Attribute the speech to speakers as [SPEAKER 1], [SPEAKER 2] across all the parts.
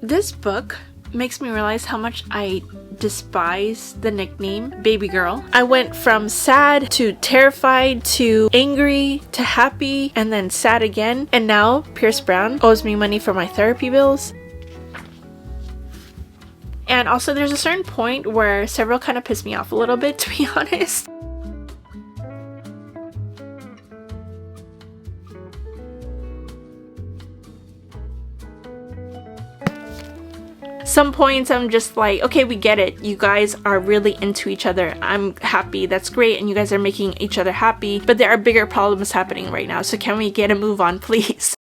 [SPEAKER 1] This book makes me realize how much I despise the nickname baby girl. I went from sad to terrified to angry to happy and then sad again, and now Pierce Brown owes me money for my therapy bills. And also there's a certain point where several kind of piss me off a little bit, to be honest. Some points I'm just like, okay, we get it. You guys are really into each other. I'm happy. That's great. And you guys are making each other happy. But there are bigger problems happening right now. So can we get a move on, please?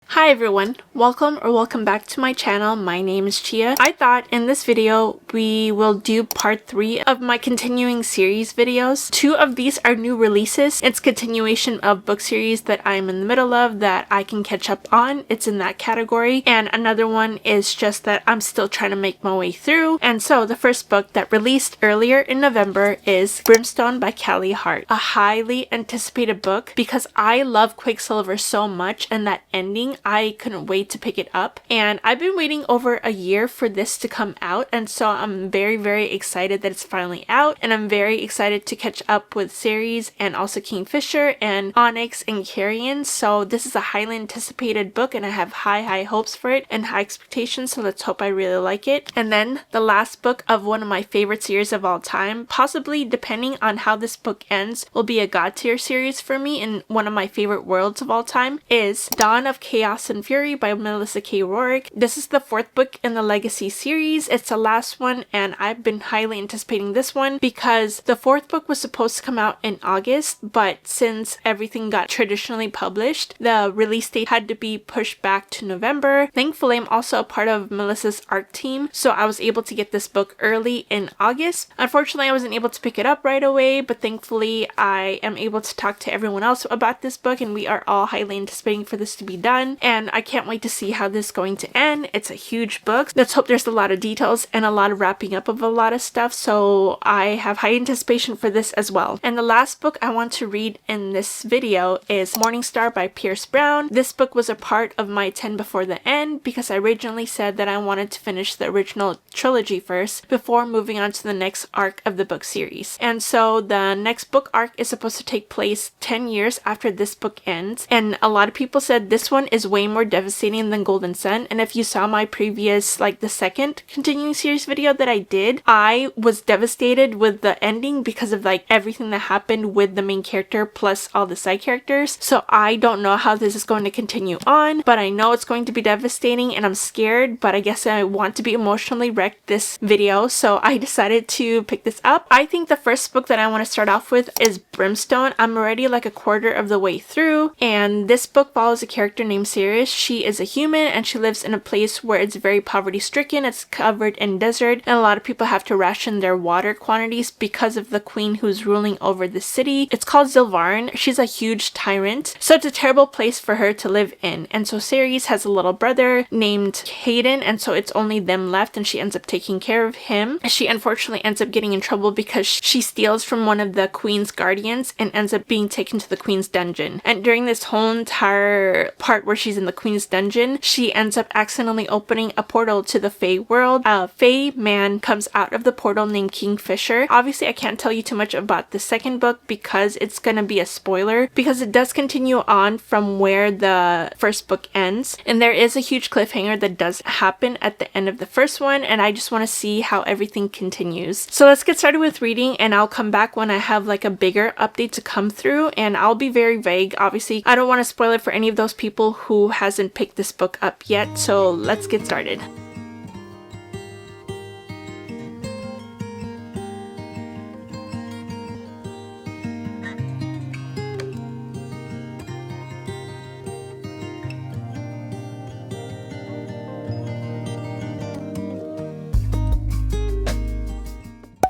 [SPEAKER 1] Hi everyone, welcome back to my channel. My name is Chia. I thought in this video we will do part 3 of my continuing series videos. 2 of these are new releases. It's continuation of book series that I'm in the middle of that I can catch up on. It's in that category. And another one is just that I'm still trying to make my way through. And so the first book that released earlier in November is Brimstone by Callie Hart. A highly anticipated book because I love Quicksilver so much, and that ending, I couldn't wait to pick it up. And I've been waiting over a year for this to come out, and so I'm very excited that it's finally out, and I'm very excited to catch up with Ceres and also Kingfisher and Onyx and Carrion. So this is a highly anticipated book and I have high hopes for it and high expectations, so let's hope I really like it. And then the last book of one of my favorite series of all time, possibly depending on how this book ends, will be a god tier series for me in one of my favorite worlds of all time, is Dawn of Chaos and Fury by Melissa K. Roerick. This is the 4th book in the Legacy series. It's the last one, and I've been highly anticipating this one because the 4th book was supposed to come out in August, but since everything got traditionally published, the release date had to be pushed back to November. Thankfully, I'm also a part of Melissa's art team, so I was able to get this book early in August. Unfortunately, I wasn't able to pick it up right away, but thankfully I am able to talk to everyone else about this book, and we are all highly anticipating for this to be done. And I can't wait to see how this is going to end. It's a huge book. Let's hope there's a lot of details and a lot of wrapping up of a lot of stuff, so I have high anticipation for this as well. And the last book I want to read in this video is Morningstar by Pierce Brown. This book was a part of my 10 Before the End because I originally said that I wanted to finish the original trilogy first before moving on to the next arc of the book series. And so the next book arc is supposed to take place 10 years after this book ends, and a lot of people said this one is way more devastating than Golden Sun. And if you saw my previous, like the second continuing series video that I did, I was devastated with the ending because of like everything that happened with the main character plus all the side characters. So I don't know how this is going to continue on, but I know it's going to be devastating and I'm scared, but I guess I want to be emotionally wrecked this video, so I decided to pick this up. I think the first book that I want to start off with is Brimstone. I'm already like a quarter of the way through, and this book follows a character named Ceres. She is a human and she lives in a place where it's very poverty stricken. It's covered in desert, and a lot of people have to ration their water quantities because of the queen who's ruling over the city. It's called Zilvarn. She's a huge tyrant, so it's a terrible place for her to live in. And so Ceres has a little brother named Hayden, and so it's only them left, and she ends up taking care of him. She unfortunately ends up getting in trouble because she steals from one of the queen's guardians and ends up being taken to the queen's dungeon. And during this whole entire part where she's in the queen's dungeon, she ends up accidentally opening a portal to the Fae world. A Fae man comes out of the portal named Kingfisher. Obviously, I can't tell you too much about the second book because it's gonna be a spoiler, because it does continue on from where the first book ends, and there is a huge cliffhanger that does happen at the end of the first one, and I just want to see how everything continues. So let's get started with reading, and I'll come back when I have like a bigger update to come through, and I'll be very vague. Obviously, I don't want to spoil it for any of those people who hasn't picked this book up yet, so let's get started.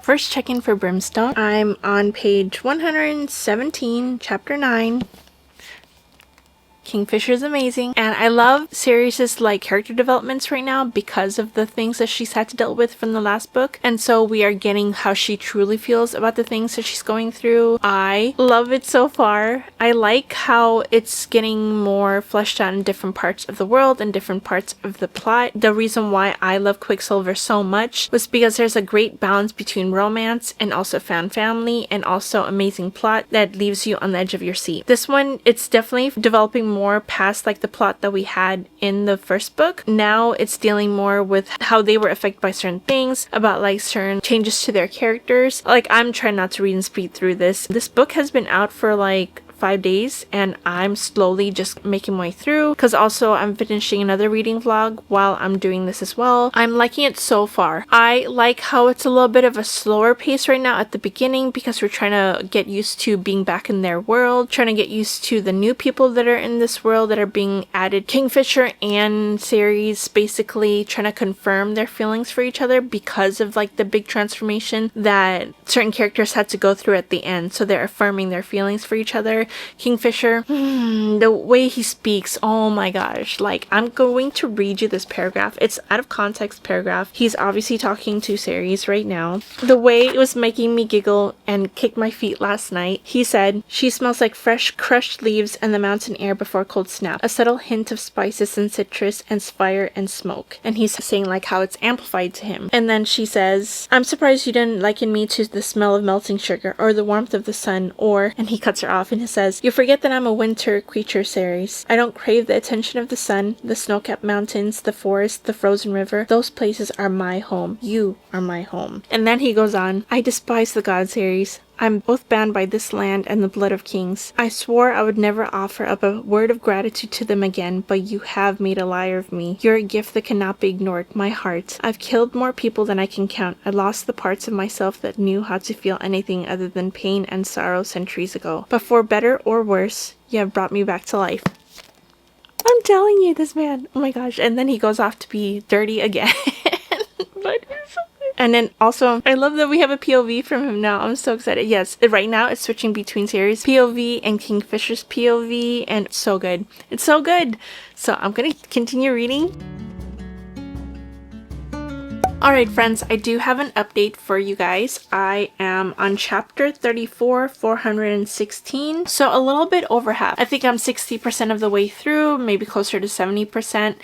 [SPEAKER 1] First check-in for Brimstone. I'm on page 117, chapter 9. Kingfisher's amazing, and I love Sirius's like character developments right now because of the things that she's had to deal with from the last book, and so we are getting how she truly feels about the things that she's going through. I love it so far. I like how it's getting more fleshed out in different parts of the world and different parts of the plot. The reason why I love Quicksilver so much was because there's a great balance between romance and also found family and also amazing plot that leaves you on the edge of your seat. This one, it's definitely developing more past like the plot that we had in the first book. Now it's dealing more with how they were affected by certain things, about like certain changes to their characters. Like, I'm trying not to read and speed through this. This book has been out for like 5 days and I'm slowly just making my way through, because also I'm finishing another reading vlog while I'm doing this as well. I'm liking it so far. I like how it's a little bit of a slower pace right now at the beginning because we're trying to get used to being back in their world, trying to get used to the new people that are in this world that are being added. Kingfisher and Ceres basically trying to confirm their feelings for each other because of like the big transformation that certain characters had to go through at the end, so they're affirming their feelings for each other. Kingfisher, the way he speaks, oh my gosh, like, I'm going to read you this paragraph. It's out of context paragraph. He's obviously talking to Ceres right now. The way it was making me giggle and kick my feet last night. He said, "She smells like fresh crushed leaves and the mountain air before cold snap. A subtle hint of spices and citrus and fire and smoke." And he's saying like how it's amplified to him. And then she says, "I'm surprised you didn't liken me to the smell of melting sugar or the warmth of the sun or," and he cuts her off and he says, "You forget that I'm a winter creature, Ceres. I don't crave the attention of the sun, the snow-capped mountains, the forest, the frozen river. Those places are my home. You are my home." And then he goes on, "I despise the gods, Ceres. I'm both bound by this land and the blood of kings. I swore I would never offer up a word of gratitude to them again, but you have made a liar of me. You're a gift that cannot be ignored, my heart. I've killed more people than I can count. I lost the parts of myself that knew how to feel anything other than pain and sorrow centuries ago. But for better or worse, you have brought me back to life." I'm telling you, this man, oh my gosh. And then he goes off to be dirty again. But it's so good. And then also, I love that we have a POV from him now. I'm so excited. Yes, right now it's switching between Ceres' POV and Kingfisher's POV, and it's so good. It's so good. So I'm gonna continue reading. Alright friends, I do have an update for you guys. I am on chapter 34, 416. So a little bit over half. I think I'm 60% of the way through, maybe closer to 70%.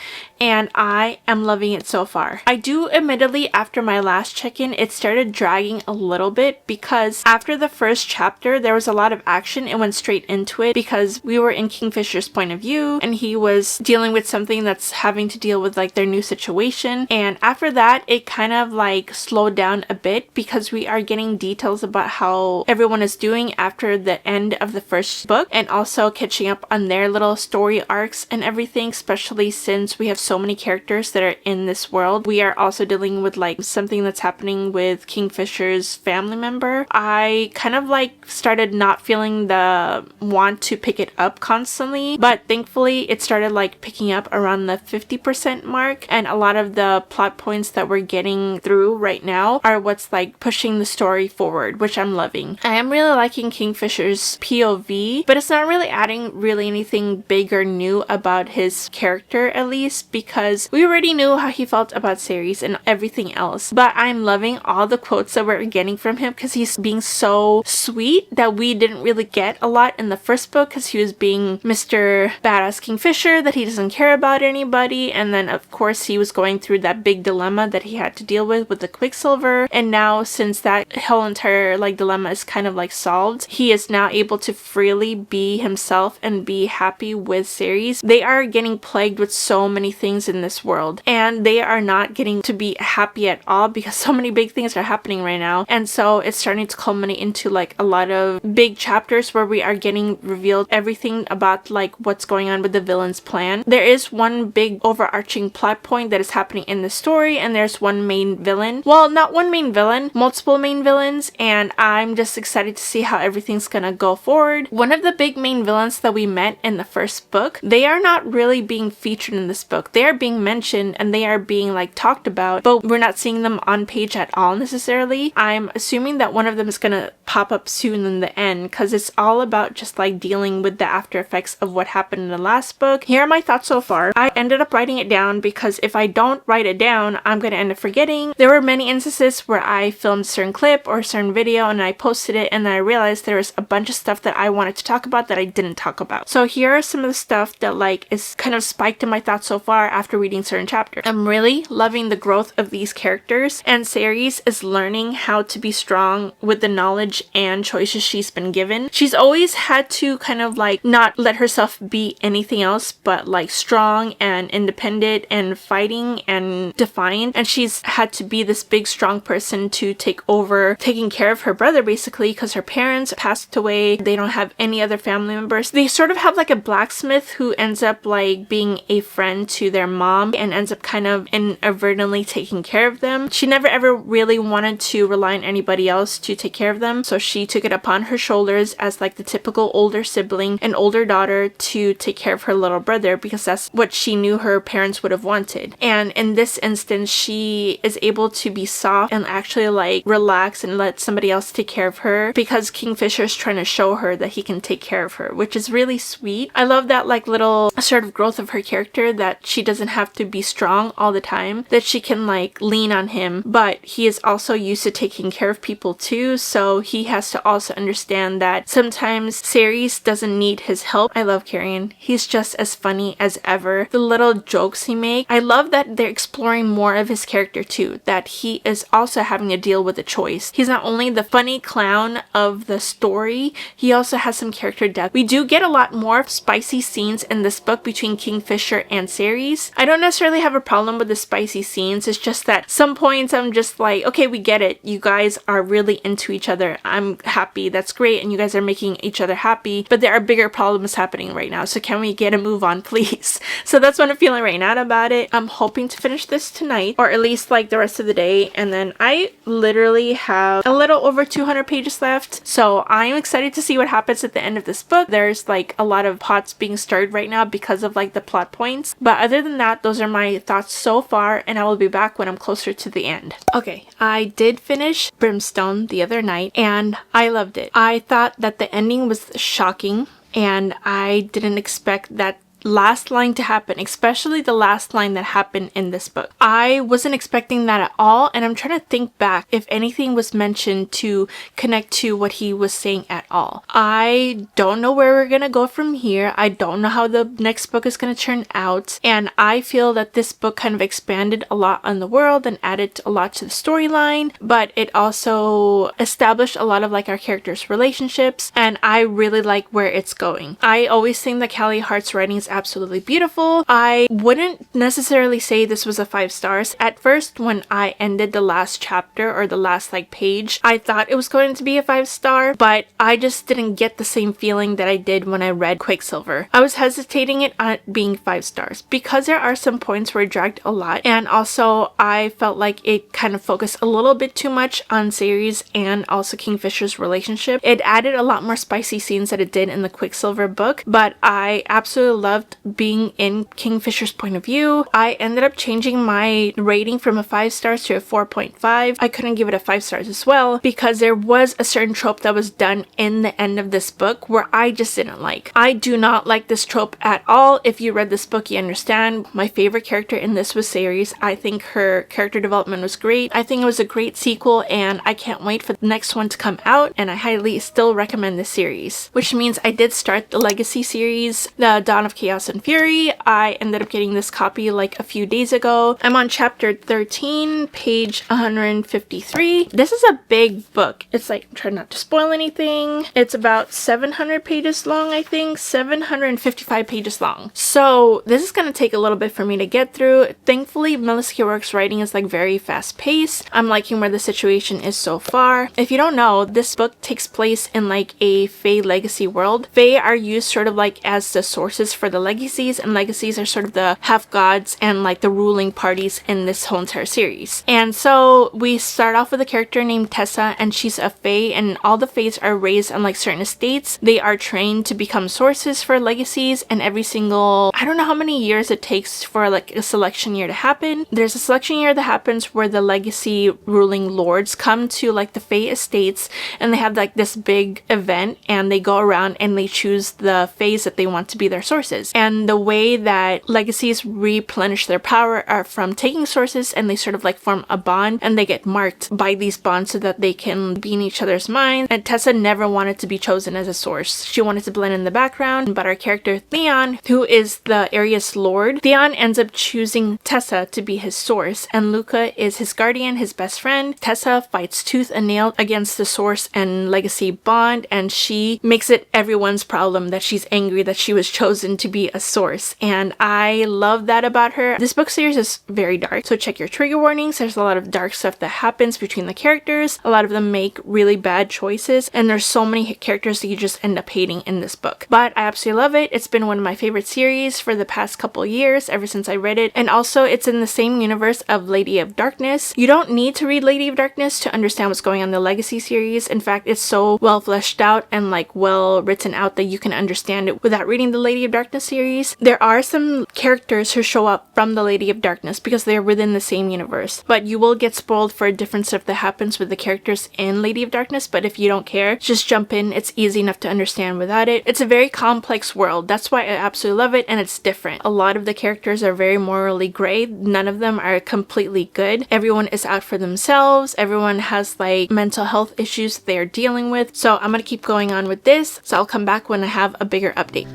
[SPEAKER 1] And I am loving it so far. I do admittedly, after my last check-in, it started dragging a little bit because after the first chapter, there was a lot of action. It went straight into it because we were in Kingfisher's point of view and he was dealing with something that's having to deal with like their new situation. And after that, it kind of like slowed down a bit because we are getting details about how everyone is doing after the end of the first book and also catching up on their little story arcs and everything, especially since we have so many characters that are in this world. We are also dealing with like something that's happening with Kingfisher's family member. I kind of like started not feeling the want to pick it up constantly, but thankfully it started like picking up around the 50% mark, and a lot of the plot points that we're getting through right now are what's like pushing the story forward, which I'm loving. I am really liking Kingfisher's POV, but it's not really adding really anything big or new about his character, at least because we already knew how he felt about Ceres and everything else. But I'm loving all the quotes that we're getting from him because he's being so sweet that we didn't really get a lot in the first book because he was being Mr. Badass Kingfisher, that he doesn't care about anybody, and then of course he was going through that big dilemma that he had to deal with the Quicksilver. And now since that whole entire like dilemma is kind of like solved, he is now able to freely be himself and be happy with Ceres. They are getting plagued with so many things in this world and they are not getting to be happy at all because so many big things are happening right now. And so it's starting to culminate into like a lot of big chapters where we are getting revealed everything about like what's going on with the villain's plan. There is one big overarching plot point that is happening in the story, and there's one one main villain. Well, not one main villain, multiple main villains, and I'm just excited to see how everything's gonna go forward. One of the big main villains that we met in the first book, they are not really being featured in this book. They are being mentioned and they are being like talked about, but we're not seeing them on page at all necessarily. I'm assuming that one of them is gonna pop up soon in the end, because it's all about just like dealing with the after effects of what happened in the last book. Here are my thoughts so far. I ended up writing it down because if I don't write it down, I'm gonna end up forgetting. There were many instances where I filmed a certain clip or a certain video and I posted it, and then I realized there was a bunch of stuff that I wanted to talk about that I didn't talk about. So here are some of the stuff that like is kind of spiked in my thoughts so far after reading certain chapters. I'm really loving the growth of these characters, and Ceres is learning how to be strong with the knowledge and choices she's been given. She's always had to kind of like not let herself be anything else but like strong and independent and fighting and defiant, and she's had to be this big strong person to take over taking care of her brother basically, because her parents passed away. They don't have any other family members. They sort of have like a blacksmith who ends up like being a friend to their mom and ends up kind of inadvertently taking care of them. She never ever really wanted to rely on anybody else to take care of them, so she took it upon her shoulders as like the typical older sibling and older daughter to take care of her little brother, because that's what she knew her parents would have wanted. And in this instance, she is able to be soft and actually like relax and let somebody else take care of her, because Kingfisher is trying to show her that he can take care of her, which is really sweet. I love that like little sort of growth of her character, that she doesn't have to be strong all the time, that she can like lean on him, but he is also used to taking care of people too, so he has to also understand that sometimes Ceres doesn't need his help. I love Carrion. He's just as funny as ever. The little jokes he makes. I love that they're exploring more of his character too, that he is also having to deal with a choice. He's not only the funny clown of the story, he also has some character depth. We do get a lot more spicy scenes in this book between Kingfisher and Ceres. I don't necessarily have a problem with the spicy scenes, it's just that some points I'm just like, okay, we get it. You guys are really into each other. I'm happy. That's great. And you guys are making each other happy, but there are bigger problems happening right now. So can we get a move on, please? So that's what I'm feeling right now about it. I'm hoping to finish this tonight, or at least like the rest of the day. And then I literally have a little over 200 pages left. So I'm excited to see what happens at the end of this book. There's like a lot of pots being stirred right now because of like the plot points. But other than that, those are my thoughts so far, and I will be back when I'm closer to the end. Okay, I did finish Brimstone the other night and I loved it. I thought that the ending was shocking, and I didn't expect that last line to happen, especially the last line that happened in this book. I wasn't expecting that at all, and I'm trying to think back if anything was mentioned to connect to what he was saying at all. I don't know where we're gonna go from here. I don't know how the next book is gonna turn out, and I feel that this book kind of expanded a lot on the world and added a lot to the storyline, but it also established a lot of like our characters' relationships, and I really like where it's going. I always think that Callie Hart's writing is absolutely beautiful. I wouldn't necessarily say this was a 5 stars. At first, when I ended the last chapter or the last like page, I thought it was going to be a 5 star, but I just didn't get the same feeling that I did when I read Quicksilver. I was hesitating it on it being 5 stars because there are some points where it dragged a lot, and also I felt like it kind of focused a little bit too much on Ceres and also Kingfisher's relationship. It added a lot more spicy scenes that it did in the Quicksilver book, but I absolutely loved being in Kingfisher's point of view. I ended up changing my rating from a 5 stars to a 4.5. I couldn't give it a 5 stars as well because there was a certain trope that was done in the end of this book where I just didn't like. I do not like this trope at all. If you read this book, you understand. My favorite character in this was Ceres. I think her character development was great. I think it was a great sequel, and I can't wait for the next one to come out, and I highly still recommend this series, which means I did start the Legacy series, the Dawn of Chaos and Fury. I ended up getting this copy like a few days ago. I'm on chapter 13, page 153. This is a big book. It's like, I'm trying not to spoil anything. It's about 700 pages long, I think. 755 pages long. So this is gonna take a little bit for me to get through. Thankfully, Melissa Kerouac's writing is like very fast paced. I'm liking where the situation is so far. If you don't know, this book takes place in like a Fae legacy world. Fae are used sort of like as the sources for the the legacies, and legacies are sort of the half gods and like the ruling parties in this whole entire series. And so we start off with a character named Tessa, and she's a fae, and all the faes are raised on like certain estates. They are trained to become sources for legacies, and every single, I don't know how many years it takes for like a selection year to happen. There's a selection year that happens where the legacy ruling lords come to like the fae estates, and they have like this big event, and they go around and they choose the faes that they want to be their sources. And the way that legacies replenish their power are from taking sources, and they sort of like form a bond, and they get marked by these bonds so that they can be in each other's minds. And Tessa never wanted to be chosen as a source. She wanted to blend in the background, but our character Theon, who is the area's lord, Theon ends up choosing Tessa to be his source, and Luca is his guardian, his best friend. Tessa fights tooth and nail against the source and legacy bond, and she makes it everyone's problem that she's angry that she was chosen to be a source, and I love that about her. This book series is very dark, so check your trigger warnings. There's a lot of dark stuff that happens between the characters. A lot of them make really bad choices, and there's so many characters that you just end up hating in this book. But I absolutely love it. It's been one of my favorite series for the past couple years, ever since I read it, and also it's in the same universe of Lady of Darkness. You don't need to read Lady of Darkness to understand what's going on in the Legacy series. In fact, it's so well fleshed out and like well written out that you can understand it without reading the Lady of Darkness series. There are some characters who show up from the Lady of Darkness because they're within the same universe, but you will get spoiled for different stuff that happens with the characters in Lady of Darkness. But if you don't care, just jump in. It's easy enough to understand without it. It's a very complex world. That's why I absolutely love it, and it's different. A lot of the characters are very morally gray. None of them are completely good. Everyone is out for themselves. Everyone has like mental health issues they're dealing with. So I'm gonna keep going on with this. So I'll come back when I have a bigger update.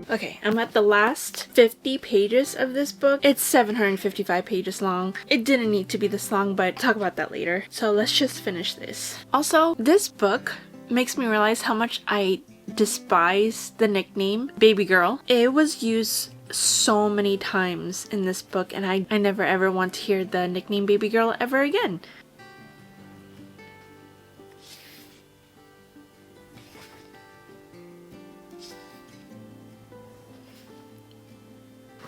[SPEAKER 1] Okay, I'm at the last 50 pages of this book. It's 755 pages long. It didn't need to be this long, but talk about that later. So let's just finish this. Also, this book makes me realize how much I despise the nickname Baby Girl. It was used so many times in this book, and I never ever want to hear the nickname Baby Girl ever again.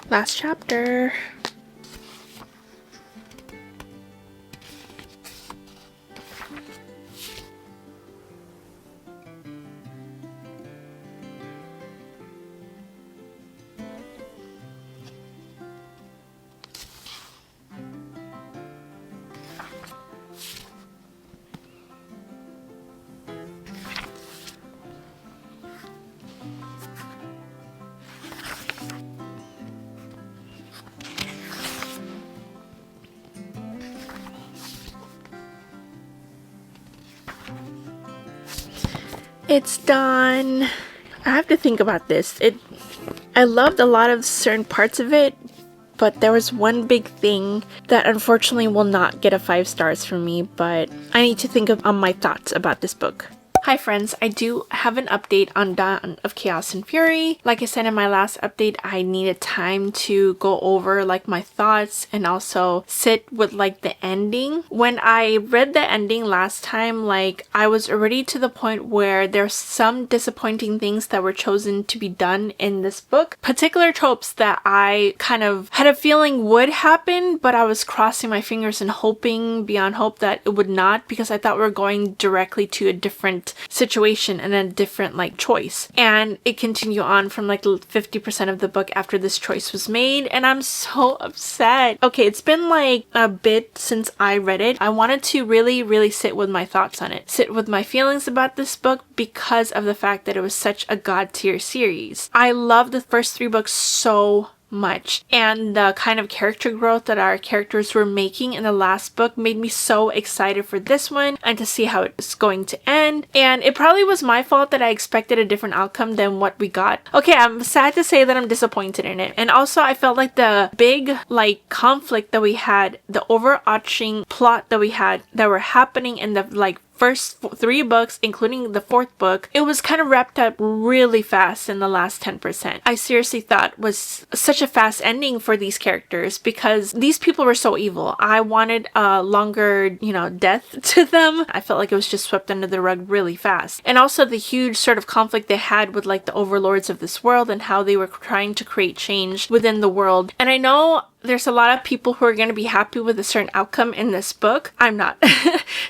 [SPEAKER 1] Last chapter. It's done. I have to think about this. I loved a lot of certain parts of it, but there was one big thing that unfortunately will not get a 5 stars from me, but I need to think on my thoughts about this book. Hi friends, I do have an update on Dawn of Chaos and Fury. Like I said in my last update, I needed time to go over like my thoughts and also sit with like the ending. When I read the ending last time, like I was already to the point where there's some disappointing things that were chosen to be done in this book. Particular tropes that I kind of had a feeling would happen, but I was crossing my fingers and hoping beyond hope that it would not, because I thought we were going directly to a different situation and a different like choice, and it continued on from like 50% of the book after this choice was made, and I'm so upset. Okay, it's been like a bit since I read it. I wanted to really sit with my thoughts on it, sit with my feelings about this book, because of the fact that it was such a god tier series. I love the first 3 books so much. And the kind of character growth that our characters were making in the last book made me so excited for this one and to see how it's going to end. And it probably was my fault that I expected a different outcome than what we got. Okay, I'm sad to say that I'm disappointed in it. And also I felt like the big conflict that we had, the overarching plot that we had that were happening in the first 3 books, including the 4th book, it was kind of wrapped up really fast in the last 10%. I seriously thought was such a fast ending for these characters because these people were so evil. I wanted a longer, death to them. I felt like it was just swept under the rug really fast. And also the huge sort of conflict they had with the overlords of this world and how they were trying to create change within the world. And I know there's a lot of people who are going to be happy with a certain outcome in this book. I'm not.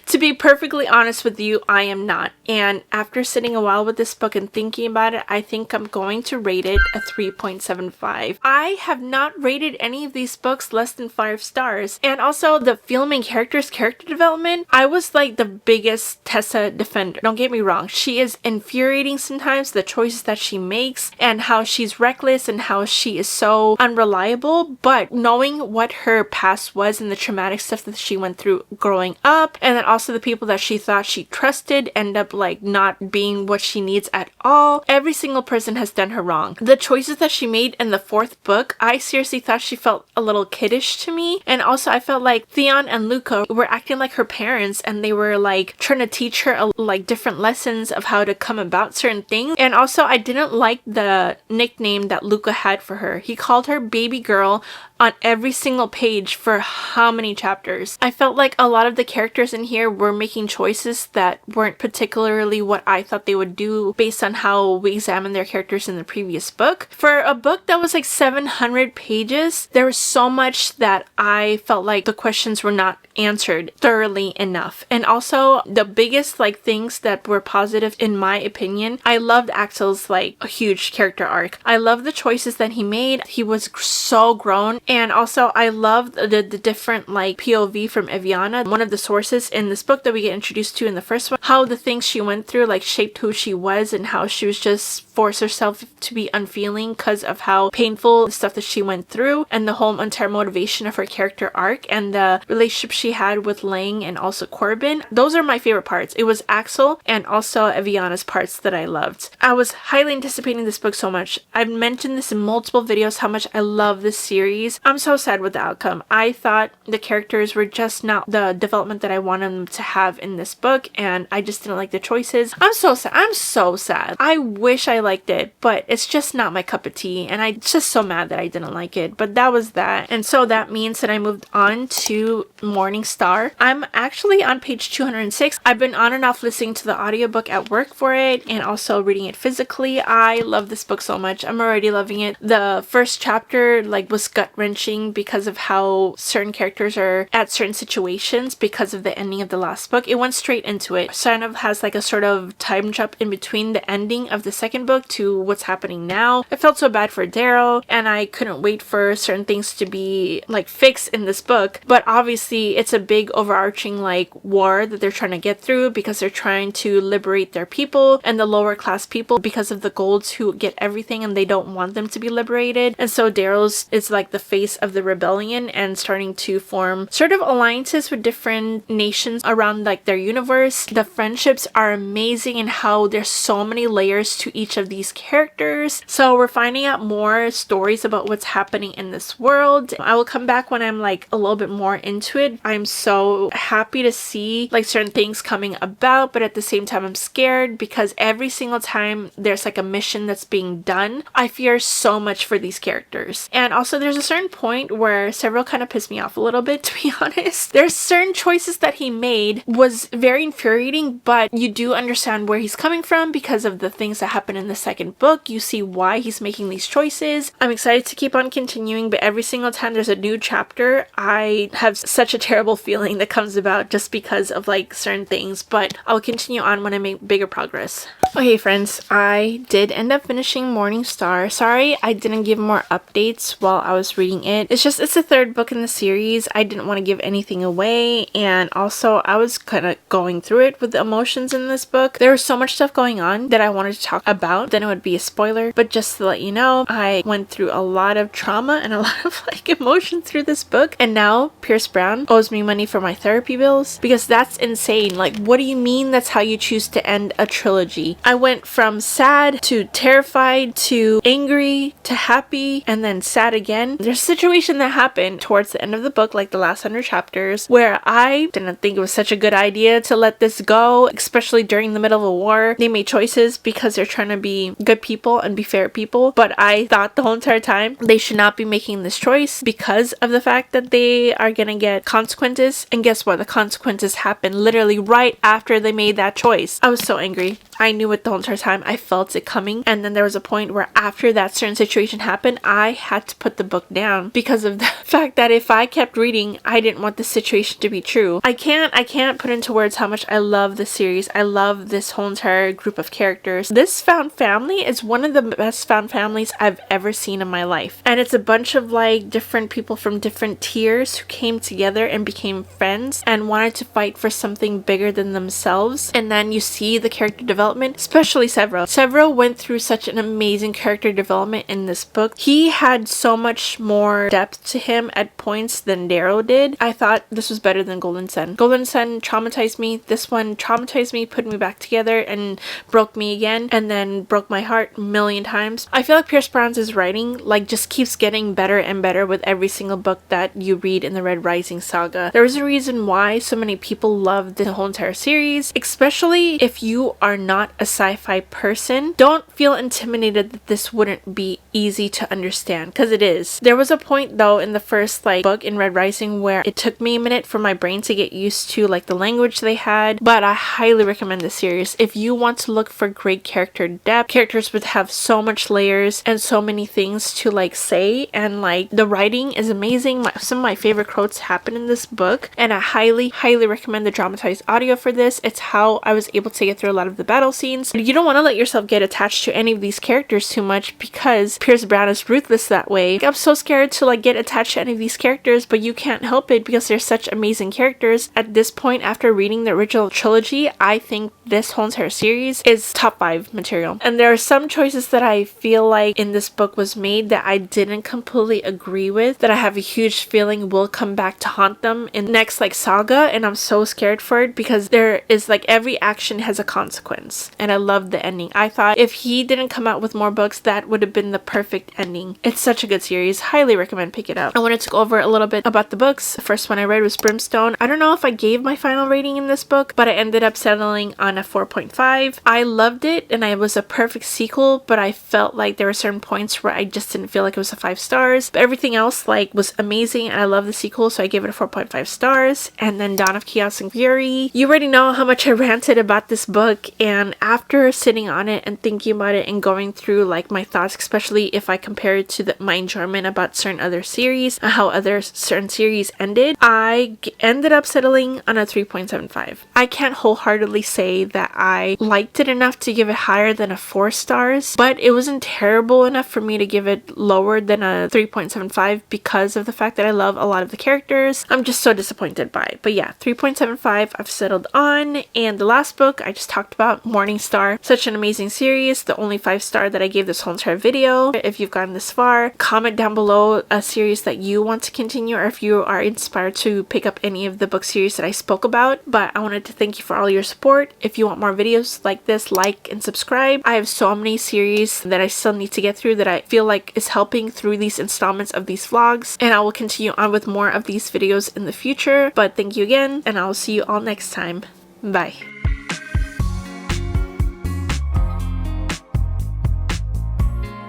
[SPEAKER 1] To be perfectly honest with you, I am not. And after sitting a while with this book and thinking about it, I think I'm going to rate it a 3.75. I have not rated any of these books less than 5 stars. And also the filming character development, I was the biggest Tessa defender. Don't get me wrong. She is infuriating sometimes, the choices that she makes and how she's reckless and how she is so unreliable. But knowing what her past was and the traumatic stuff that she went through growing up, and then also the people that she thought she trusted end up not being what she needs at all. Every single person has done her wrong. The choices that she made in the 4th book, I seriously thought she felt a little kiddish to me. And also I felt like Theon and Luca were acting like her parents and they were trying to teach her different lessons of how to come about certain things. And also I didn't like the nickname that Luca had for her. He called her baby girl on every single page for how many chapters. I felt like a lot of the characters in here were making choices that weren't particularly what I thought they would do based on how we examined their characters in the previous book. For a book that was 700 pages, there was so much that I felt like the questions were not answered thoroughly enough. And also the biggest things that were positive in my opinion, I loved Axel's a huge character arc. I love the choices that he made. He was so grown. And also I loved the different POV from Eviana, one of the sources in this book that we get introduced to in the first one, how the things she went through shaped who she was and how she was just forced herself to be unfeeling because of how painful the stuff that she went through and the whole entire motivation of her character arc and the relationship she had with Lang and also Corbin. Those are my favorite parts. It was Axel and also Eviana's parts that I loved. I was highly anticipating this book so much. I've mentioned this in multiple videos how much I love this series. I'm so sad with the outcome. I thought the characters were just not the development that I wanted them to have in this book and I just didn't like the choices. I'm so sad. I'm so sad. I wish I liked it, but it's just not my cup of tea and I'm just so mad that I didn't like it. But that was that. And so that means that I moved on to Morning Star. I'm actually on page 206. I've been on and off listening to the audiobook at work for it and also reading it physically. I love this book so much. I'm already loving it. The first chapter was gut-wrenching because of how certain characters are at certain situations because of the ending of the last book. It went straight into it. Kind of has a sort of time jump in between the ending of the second book to what's happening now. I felt so bad for Darrow and I couldn't wait for certain things to be fixed in this book. But obviously it's a big overarching war that they're trying to get through because they're trying to liberate their people and the lower class people because of the Golds who get everything and they don't want them to be liberated. And so Darrow's is the face of the rebellion and starting to form sort of alliances with different nations around their universe. The friendships are amazing and how there's so many layers to each of these characters. So we're finding out more stories about what's happening in this world. I will come back when I'm a little bit more into it. I'm so happy to see certain things coming about, but at the same time I'm scared because every single time there's a mission that's being done, I fear so much for these characters. And also there's a certain point where Several kind of pissed me off a little bit, to be honest. There's certain choices that he made was very infuriating, but you do understand where he's coming from because of the things that happen in the second book. You see why he's making these choices. I'm excited to keep on continuing, but every single time there's a new chapter, I have such a terrible feeling that comes about just because of certain things, but I'll continue on when I make bigger progress. Okay friends, I did end up finishing Morning Star. Sorry I didn't give more updates while I was reading it. It's the third book in the series. I didn't want to give anything away, and also I was kind of going through it with the emotions in this book. There was so much stuff going on that I wanted to talk about, then it would be a spoiler. But just to let you know, I went through a lot of trauma and a lot of emotion through this book, and now Pierce Brown owes me money for my therapy bills, because that's insane. Like, what do you mean that's how you choose to end a trilogy? I went from sad to terrified to angry to happy and then sad again. There's a situation that happened towards the end of the book, like the last 100 chapters, where I didn't think it was such a good idea to let this go, especially during the middle of a war. They made choices because they're trying to be good people and be fair people, but I thought the whole entire time they should not be making this choice because of the fact that they are gonna get consequences. And guess what? The consequences happened literally right after they made that choice. I was so angry. I knew it the whole entire time. I felt it coming. And then there was a point where after that certain situation happened, I had to put the book down because of the fact that if I kept reading, I didn't want the situation to be true. I can't put into words how much I love the series. I love this whole entire group of characters. This found family is one of the best found families I've ever seen in my life. And it's a bunch of different people from different tiers who came together and became friends and wanted to fight for something bigger than themselves. And then you see the character development, especially Several. Several went through such an amazing character development in this book. He had so much more depth to him at points than Darrow did. I thought this was better than Golden Sun. Golden Sun traumatized me. This one traumatized me, put me back together, and broke me again, and then broke my heart a million times. I feel like Pierce Brown's writing just keeps getting better and better with every single book that you read in the Red Rising saga. There is a reason why so many people love the whole entire series, especially if you are not a sci-fi person. Don't feel intimidated that this wouldn't be easy to understand, because it is. There was a point though in the first book in Red Rising where it took me a minute for my brain to get used to the language they had, but I highly recommend the series. If you want to look for great character depth, characters would have so much layers and so many things to say, and the writing is amazing. Some of my favorite quotes happen in this book, and I highly recommend the dramatized audio for this. It's how I was able to get through a lot of the battle scenes. You don't want to let yourself get attached to any of these characters too much because Pierce Brown is ruthless that way. I'm so scared to get attached to any of these characters, but you can't help it because they're such amazing characters. At this point, after reading the original trilogy, I think this whole entire series is top 5 material. And there are some choices that I feel like in this book was made that I didn't completely agree with, that I have a huge feeling will come back to haunt them in the next saga, and I'm so scared for it because there is every action has a consequence. And I loved the ending. I thought if he didn't come out with more books, that would have been the perfect ending. It's such a good series. Highly recommend pick it up. I wanted to go over a little bit about the books. The first one I read was Brimstone. I don't know if I gave my final rating in this book, but I ended up settling on a 4.5. I loved it and it was a perfect sequel, but I felt like there were certain points where I just didn't feel like it was a 5 stars. But everything else was amazing and I love the sequel, so I gave it a 4.5 stars. And then Dawn of Chaos and Fury. You already know how much I ranted about this book, and after sitting on it and thinking about it and going through my thoughts, especially if I compare it to my enjoyment about certain other series and how other certain series ended, I ended up settling on a 3.75. I can't wholeheartedly say that I liked it enough to give it higher than a 4 stars, but it wasn't terrible enough for me to give it lower than a 3.75 because of the fact that I love a lot of the characters. I'm just so disappointed by it. But yeah, 3.75 I've settled on. And the last book I just talked about, Morning Star. Such an amazing series. The only 5-star that I gave this whole entire video. If you've gotten this far, comment down below a series that you want to continue, or if you are inspired to pick up any of the book series that I spoke about. But I wanted to thank you for all your support. If you want more videos like this, like and subscribe. I have so many series that I still need to get through that I feel like is helping through these installments of these vlogs, and I will continue on with more of these videos in the future. But thank you again, and I will see you all next time. Bye.